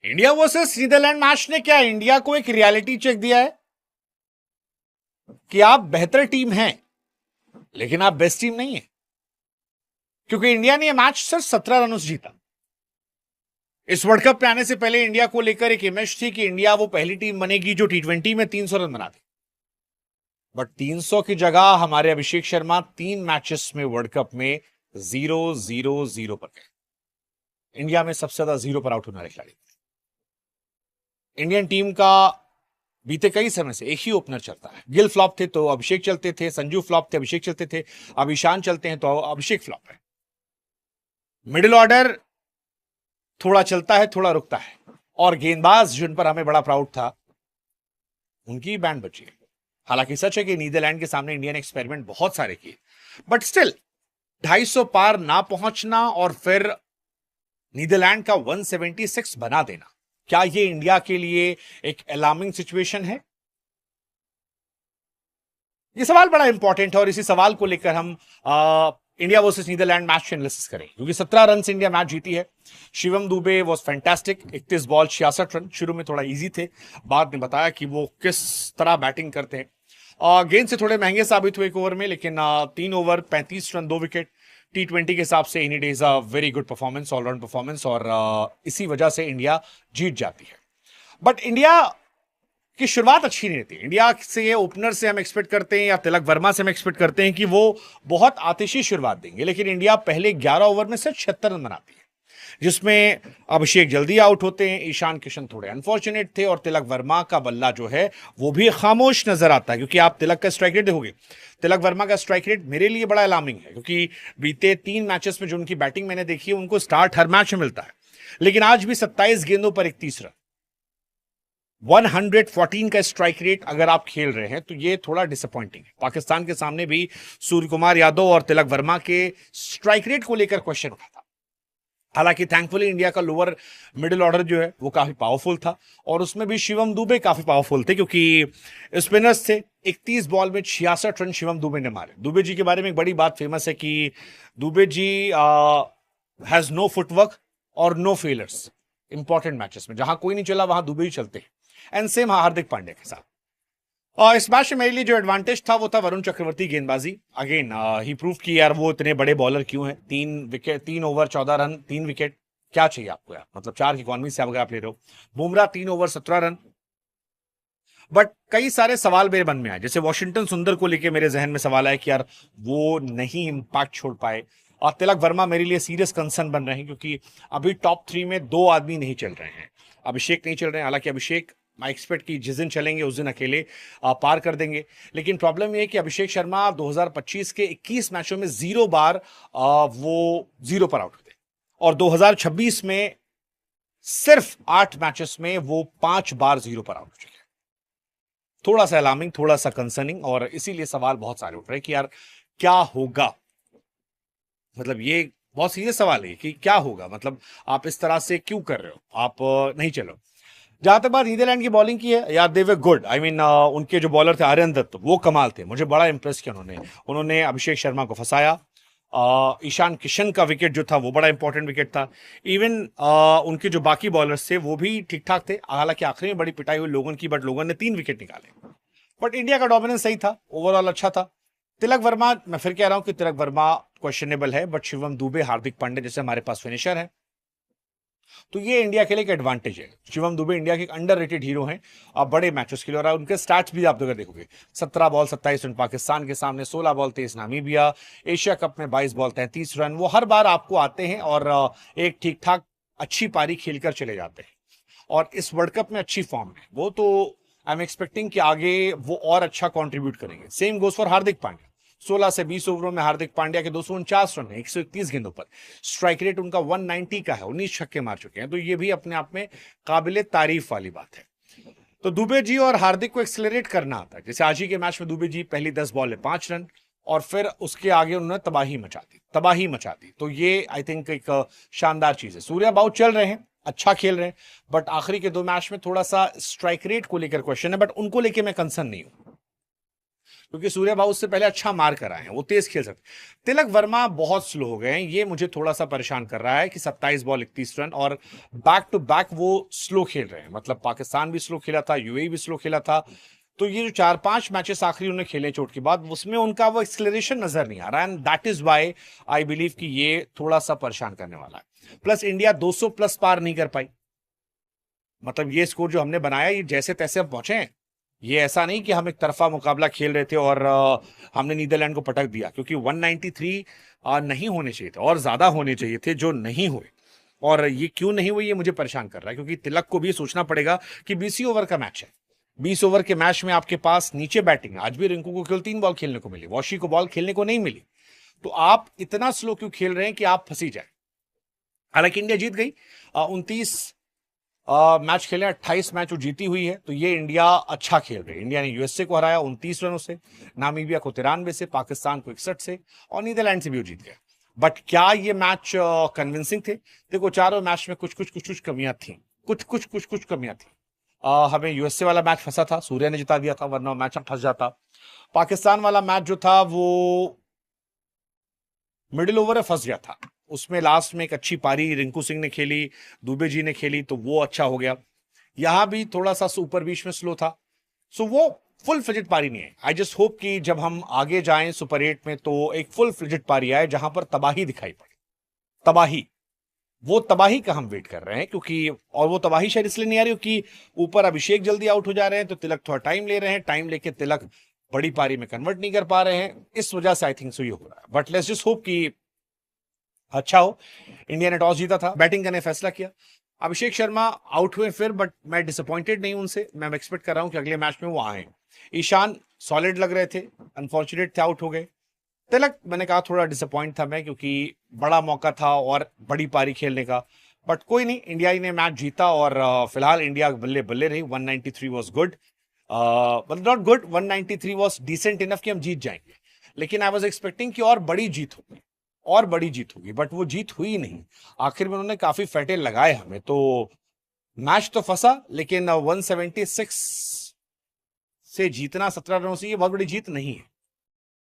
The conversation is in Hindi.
इंडिया वर्सेस नीदरलैंड मैच ने क्या इंडिया को एक रियलिटी चेक दिया है कि आप बेहतर टीम हैं, लेकिन आप बेस्ट टीम नहीं है। क्योंकि इंडिया ने यह मैच सिर्फ 17 रनों से जीता। इस वर्ल्ड कप में आने से पहले इंडिया को लेकर एक इमेज थी कि इंडिया वो पहली टीम बनेगी जो T20 में 300 रन बनाती। बट 300 की जगह हमारे अभिषेक शर्मा 3 मैचेस में वर्ल्ड कप में 0-0-0 पर गए। इंडिया में सबसे ज्यादा 0 पर आउट होने वाले खिलाड़ी। इंडियन टीम का बीते कई समय से एक ही ओपनर चलता है। गिल फ्लॉप थे तो अभिषेक चलते थे, संजू फ्लॉप थे अभिषेक चलते थे, अब ईशान चलते हैं तो अभिषेक फ्लॉप है। मिडिल ऑर्डर थोड़ा चलता है थोड़ा रुकता है, और गेंदबाज जिन पर हमें बड़ा प्राउड था उनकी बैंड बची है। हालांकि सच है कि नीदरलैंड के सामने इंडिया ने एक्सपेरिमेंट बहुत सारे किए, बट स्टिल 250 पार ना पहुंचना और फिर नीदरलैंड का 176 बना देना, क्या यह इंडिया के लिए एक अलार्मिंग सिचुएशन है? यह सवाल बड़ा इंपॉर्टेंट है और इसी सवाल को लेकर हम India versus Netherland match analysis करें, क्योंकि 17 रन से इंडिया मैच जीती है। Shivam Dube was fantastic, 31 ball 66 run. शुरू में थोड़ा इजी थे, बाद में बताया कि वो किस तरह बैटिंग करते हैं। गेंद से थोड़े महंगे साबित हुए एक ओवर में, लेकिन 3 ओवर 35 रन 2 विकेट। T20 के हिसाब से it is a very good performance, allround performance, और इसी वजह से इंडिया जीत जाती है। बट इंडिया की शुरुआत अच्छी नहीं रहती। इंडिया से ओपनर से हम एक्सपेक्ट करते हैं या तिलक वर्मा से हम एक्सपेक्ट करते हैं कि वो बहुत आतिशी शुरुआत देंगे, लेकिन इंडिया पहले 11 ओवर में सिर्फ 76 रन बनाती है, जिसमें अभिषेक जल्दी आउट होते हैं, ईशान किशन थोड़े अनफॉर्चुनेट थे, और तिलक वर्मा का बल्ला जो है वो भी खामोश नजर आता है। क्योंकि आप तिलक का स्ट्राइक रेट देखोगे, तिलक वर्मा का स्ट्राइक रेट मेरे लिए बड़ा अलार्मिंग है, क्योंकि बीते 3 मैचेस में जो उनकी बैटिंग मैंने देखी है, उनको स्टार्ट हर मैच में मिलता है, लेकिन आज भी 27 गेंदों पर 31 रन, 114 का स्ट्राइक रेट अगर आप खेल रहे हैं तो ये थोड़ा डिसअपॉइंटिंग है। पाकिस्तान के सामने भी सूर्य कुमार यादव और तिलक वर्मा के स्ट्राइक रेट को लेकर क्वेश्चन उठा था। हालांकि थैंकफुली इंडिया का लोअर मिडिल ऑर्डर जो है वो काफी पावरफुल था, और उसमें भी शिवम दुबे काफी पावरफुल थे, क्योंकि स्पिनर्स थे। 31 बॉल में 66 रन शिवम दुबे ने मारे। दुबे जी के बारे में एक बड़ी बात फेमस है कि Dubey ji has no footwork और नो फेलर्स। इंपॉर्टेंट मैचेस में जहां कोई नहीं चला वहां दुबे ही चलते हैं, एंड सेम हार्दिक पांड्या के साथ। और इस मैच में मेरे लिए जो एडवांटेज था वो था वरुण चक्रवर्ती गेंदबाजी। अगेन ही प्रूव कि यार वो इतने बड़े बॉलर क्यों हैं। 3 विकेट, 3 ओवर 14 रन, 3 विकेट, क्या चाहिए आपको यार? मतलब 4 की इकॉनमी से अगर आप ले रहे हो। Bumrah 3 over 17 run. बट कई सारे सवाल मेरे मन में आए, जैसे वॉशिंगटन सुंदर को लेके मेरे जहन में सवाल आया कि यार वो नहीं इंपैक्ट छोड़ पाए, और तिलक वर्मा मेरे लिए सीरियस कंसर्न बन रहे हैं, क्योंकि अभी टॉप 3 में 2 आदमी नहीं चल रहे हैं। अभिषेक नहीं चल रहे हैं, हालांकि अभिषेक मैं एक्सपेक्ट की जिस दिन चलेंगे उस दिन अकेले पार कर देंगे, लेकिन प्रॉब्लम यह है कि अभिषेक शर्मा 2025 के 21 मैचों में 0 बार वो 0 पर आउट हुए, और 2026 में सिर्फ 8 मैचेस में वो 5 बार 0 पर आउट हो चुके हैं। थोड़ा सा अलार्मिंग, थोड़ा सा कंसर्निंग, और इसीलिए सवाल बहुत सारे उठ रहे हैं कि यार क्या होगा। मतलब ये बहुत सीरियस सवाल है कि क्या होगा, मतलब आप इस तरह से क्यों कर रहे हो, आप नहीं चलो। जहां तक बात नीदरलैंड की बॉलिंग की है, यार दे वर गुड। आई मीन उनके जो बॉलर थे आर्यन दत्त, वो कमाल थे, मुझे बड़ा इंप्रेस किया उन्होंने अभिषेक शर्मा को फंसाया। ईशान किशन का विकेट जो था वो बड़ा इंपॉर्टेंट विकेट था। इवन उनके जो बाकी बॉलर्स थे वो भी ठीक ठाक थे, हालांकि आखिरी में बड़ी पिटाई हुई लोगन की, बट लोगन ने 3 विकेट निकाले। बट इंडिया का डोमिनेंस सही था, ओवरऑल अच्छा था। तिलक वर्मा, मैं फिर कह रहा हूं कि तिलक वर्मा क्वेश्चनेबल है, बट शिवम दुबे, हार्दिक पांड्या जैसे हमारे पास फिनिशर है, तो ये इंडिया के लिए एक एडवांटेज है। शिवम दुबे इंडिया के एक अंडररेटेड हीरो हैं अब बड़े मैचेस के लिए, और उनके स्टैट्स भी आप अगर देखोगे, 17 बॉल 27 रन पाकिस्तान के सामने, 16 बॉल 23 नामीबिया, एशिया कप में 22 बॉल 33 रन, वो हर बार आपको आते हैं और एक ठीक ठाक अच्छी पारी खेलकर चले जाते हैं, और इस वर्ल्ड कप में अच्छी फॉर्म है वो। तो आई एम एक्सपेक्टिंग कि आगे वो और अच्छा कॉन्ट्रीब्यूट करेंगे। Same goes for Hardik Pandya. 16 से 20 ओवरों में हार्दिक पांड्या के 249 रन है, 131 गेंदों पर। स्ट्राइक रेट उनका 190 का है, 19 छक्के मार चुके हैं, तो ये भी अपने आप में काबिले तारीफ वाली बात है। तो दुबे जी और हार्दिक को एक्सेलरेट करना आता है। जैसे आज ही के मैच में दुबे जी पहली 10 बॉल में 5 रन, और फिर उसके आगे उन्होंने तबाही मचा दी। तो ये आई थिंक एक शानदार चीज है। सूर्या बाउट चल रहे हैं, अच्छा खेल रहे हैं, बट आखिरी के 2 मैच में थोड़ा सा स्ट्राइक रेट को लेकर क्वेश्चन है, बट उनको लेकर मैं कंसर्न नहीं हूं। क्योंकि सूर्या बाबू उससे पहले अच्छा मार कर आए हैं, वो तेज खेल सकते। तिलक वर्मा बहुत स्लो हो गए हैं, ये मुझे थोड़ा सा परेशान कर रहा है कि 27 बॉल 31 रन और बैक टू बैक वो स्लो खेल रहे हैं। मतलब पाकिस्तान भी स्लो खेला था, यूएई भी स्लो खेला था, तो ये जो 4-5 मैचेस आखिरी उन्होंने खेले चोट के बाद, उसमें उनका वो एक्सेलरेशन नजर नहीं आ रहा है, and that is why I believe कि ये थोड़ा सा परेशान करने वाला है। प्लस इंडिया 200 प्लस पार नहीं कर पाई। मतलब ये स्कोर जो हमने बनाया, ये जैसे तैसे हम पहुंचे हैं। ये ऐसा नहीं कि हम एक तरफा मुकाबला खेल रहे थे और हमने नीदरलैंड को पटक दिया, क्योंकि 193 नहीं होने चाहिए थे और ज्यादा होने चाहिए थे, जो नहीं हुए। और ये क्यों नहीं हुए, ये मुझे परेशान कर रहा है, क्योंकि तिलक को भी सोचना पड़ेगा कि 20 ओवर का मैच है। 20 ओवर के मैच में आपके पास नीचे बैटिंग, आज भी रिंकू को केवल 3 बॉल खेलने को मिली, वॉशी को बॉल खेलने को नहीं मिली, तो आप इतना स्लो क्यों खेल रहे हैं कि आप फंसी जाए। हालांकि इंडिया जीत गई, 29 मैच खेले, 28 मैच वो जीती हुई है, तो ये इंडिया अच्छा खेल रही है। इंडिया ने यूएसए को हराया 29 रनों से, नामीबिया को 93 से, पाकिस्तान को 61 से, और नीदरलैंड से भी वो जीत गया। बट क्या ये मैच कन्विंसिंग थे? देखो, चारों मैच में कुछ कुछ कमियां थी, कुछ कमियां थी। हमें यूएसए वाला मैच फंसा था, सूर्या ने जिता दिया था, वरना मैच फंस जाता। पाकिस्तान वाला मैच जो था वो मिडिल ओवर में फंस गया था, उसमें लास्ट में एक अच्छी पारी रिंकू सिंह ने खेली, दुबे जी ने खेली, तो वो अच्छा हो गया। यहां भी थोड़ा सा सुपर बीच में स्लो था, सो वो फुल फ्लेजेड पारी नहीं है। आई जस्ट होप कि जब हम आगे जाएं सुपर 8 में, तो एक फुल फ्लेजेड पारी आए जहां पर तबाही दिखाई पड़े। तबाही, वो तबाही का हम वेट कर रहे हैं, क्योंकि और वो तबाही शायद इसलिए नहीं आ रही कि ऊपर अभिषेक जल्दी आउट हो जा रहे हैं, तो तिलक थोड़ा टाइम ले रहे हैं, टाइम लेके तिलक बड़ी पारी में कन्वर्ट नहीं कर पा रहे हैं, इस वजह से आई थिंक सो ये हो रहा है। बट लेट्स जस्ट होप कि अच्छा हो। इंडिया ने टॉस जीता था, बैटिंग करने फैसला किया, अभिषेक शर्मा आउट हुए फिर, बट मैं डिसअपॉइंटेड नहीं उनसे, मैं एक्सपेक्ट कर रहा हूं कि अगले मैच में वो आए। ईशान सॉलिड लग रहे थे, अनफॉर्चुनेट थे, आउट हो गए। तिलक, मैंने कहा थोड़ा डिसअपॉइंट था मैं, क्योंकि बड़ा मौका था और बड़ी पारी खेलने का, बट कोई नहीं, इंडिया ने मैच जीता और फिलहाल इंडिया बल्ले बल्ले रही। 193 was good, not good, 193 was decent enough कि हम जीत जाएंगे, लेकिन आई वॉज एक्सपेक्टिंग कि और बड़ी जीत होगी, और बड़ी जीत होगी, बट वो जीत हुई नहीं। आखिर में उन्होंने काफी फैटे लगाए हमें, तो मैच तो फंसा, लेकिन 176 से जीतना 17 रनों से, ये बहुत बड़ी जीत नहीं है।